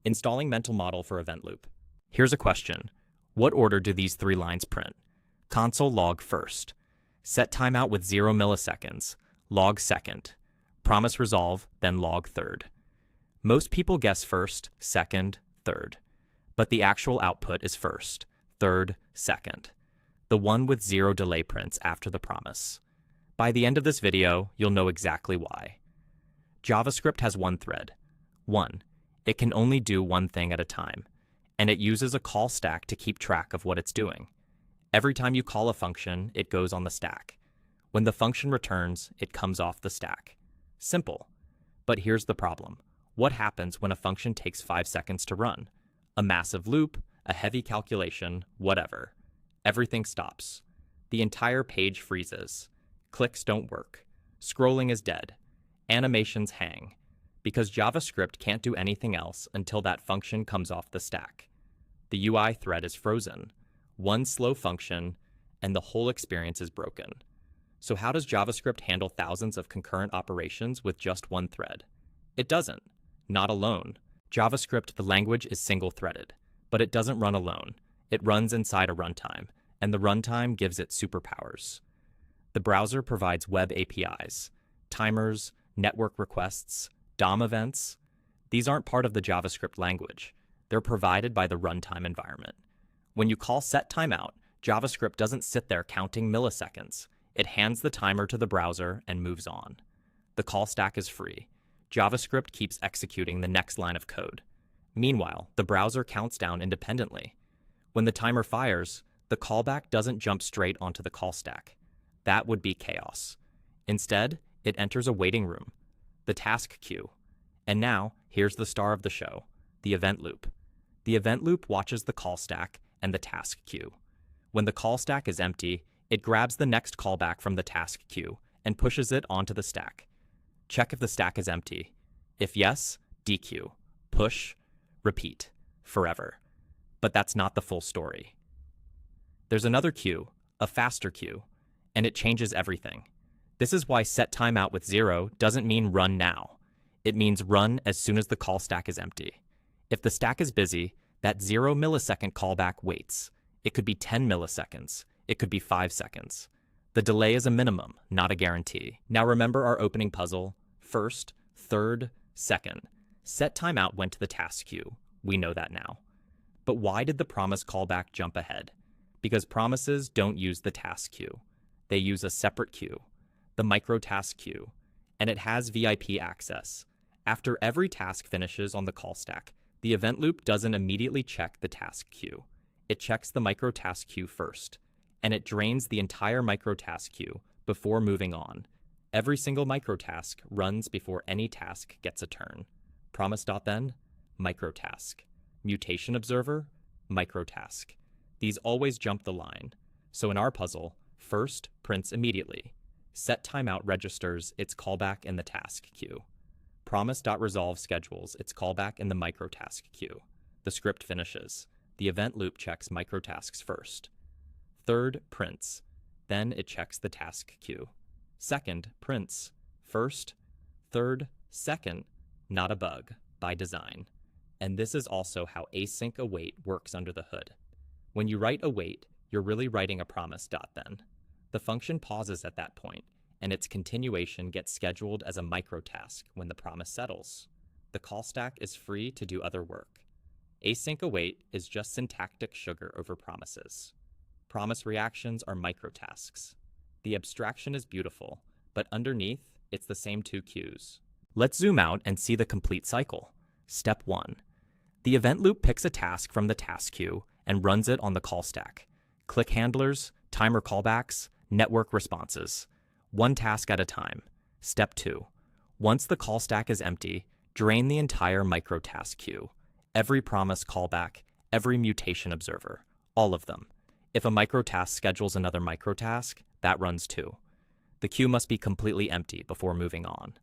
Installing mental model for event loop. Here's a question. What order do these 3 lines print? Console log first. Set timeout with 0 milliseconds. Log second. Promise.resolve, then log third. Most people guess first, second, third. But the actual output is first, third, second. The one with 0 delay prints after the promise. By the end of this video, you'll know exactly why. JavaScript has one thread. 1. It can only do one thing at a time, and it uses a call stack to keep track of what it's doing. Every time you call a function, it goes on the stack. When the function returns, it comes off the stack. Simple. But here's the problem. What happens when a function takes 5 seconds to run? A massive loop, a heavy calculation, whatever. Everything stops. The entire page freezes. Clicks don't work. Scrolling is dead. Animations hang. Because JavaScript can't do anything else until that function comes off the stack. The UI thread is frozen. One slow function, and the whole experience is broken. So how does JavaScript handle thousands of concurrent operations with just one thread? It doesn't. Not alone. JavaScript, the language, is single-threaded, but it doesn't run alone. It runs inside a runtime, and the runtime gives it superpowers. The browser provides web APIs, timers, network requests, DOM events. These aren't part of the JavaScript language. They're provided by the runtime environment. When you call setTimeout, JavaScript doesn't sit there counting milliseconds. It hands the timer to the browser and moves on. The call stack is free. JavaScript keeps executing the next line of code. Meanwhile, the browser counts down independently. When the timer fires, the callback doesn't jump straight onto the call stack. That would be chaos. Instead, it enters a waiting room, the task queue. And now, here's the star of the show, the event loop. The event loop watches the call stack and the task queue. When the call stack is empty, it grabs the next callback from the task queue and pushes it onto the stack. Check if the stack is empty. If yes, dequeue, push, repeat, forever. But that's not the full story. There's another queue, a faster queue, and it changes everything. This is why setTimeout with 0 doesn't mean run now. It means run as soon as the call stack is empty. If the stack is busy, that 0 millisecond callback waits. It could be 10 milliseconds. It could be 5 seconds. The delay is a minimum, not a guarantee. Now remember our opening puzzle. First, third, second. setTimeout went to the task queue. We know that now. But why did the promise callback jump ahead? Because promises don't use the task queue. They use a separate queue, the microtask queue, and it has VIP access. After every task finishes on the call stack, the event loop doesn't immediately check the task queue. It checks the microtask queue first, and it drains the entire microtask queue before moving on. Every single microtask runs before any task gets a turn. Promise.then, microtask. Mutation observer, microtask. These always jump the line. So in our puzzle, first prints immediately. setTimeout registers its callback in the task queue. Promise.resolve schedules its callback in the microtask queue. The script finishes. The event loop checks microtasks first. Third prints. Then it checks the task queue. Second prints. First, third, second. Not a bug, by design. And this is also how async await works under the hood. When you write await, you're really writing a promise.then. The function pauses at that point, and its continuation gets scheduled as a microtask when the promise settles. The call stack is free to do other work. Async await is just syntactic sugar over promises. Promise reactions are microtasks. The abstraction is beautiful, but underneath, it's the same 2 queues. Let's zoom out and see the complete cycle. Step 1. The event loop picks a task from the task queue and runs it on the call stack. Click handlers, timer callbacks, network responses. One task at a time. Step 2. Once the call stack is empty, drain the entire microtask queue. Every promise callback, every mutation observer, all of them. If a microtask schedules another microtask, that runs too. The queue must be completely empty before moving on.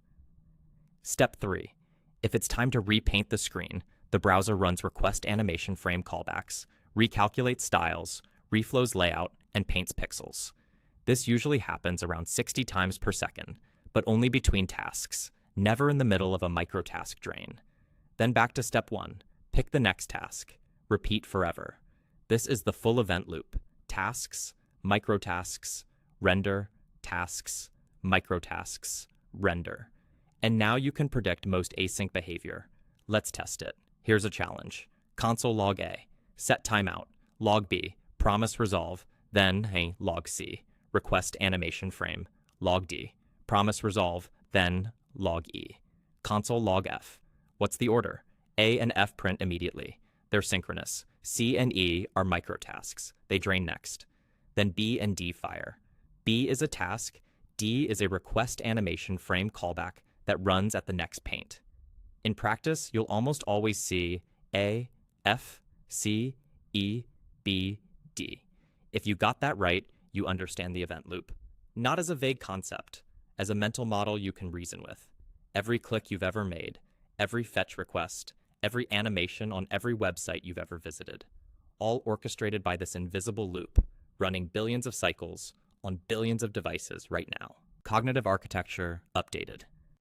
Step 3. If it's time to repaint the screen, the browser runs request animation frame callbacks, recalculates styles, reflows layout, and paints pixels. This usually happens around 60 times per second, but only between tasks, never in the middle of a microtask drain. Then back to step 1, Pick the next task. Repeat forever. This is the full event loop. Tasks, microtasks, render, tasks, microtasks, render. And now you can predict most async behavior. Let's test it. Here's a challenge. Console log A, setTimeout, log B, Promise.resolve, then a log C, request animation frame, log D, Promise.resolve, then log E. Console log F. What's the order? A and F print immediately. They're synchronous. C and E are microtasks. They drain next. Then B and D fire. B is a task. D is a request animation frame callback that runs at the next paint. In practice, you'll almost always see A, F, C, E, B, D. If you got that right, you understand the event loop. Not as a vague concept, as a mental model you can reason with. Every click you've ever made, every fetch request, every animation on every website you've ever visited, all orchestrated by this invisible loop, running billions of cycles on billions of devices right now. Cognitive architecture updated.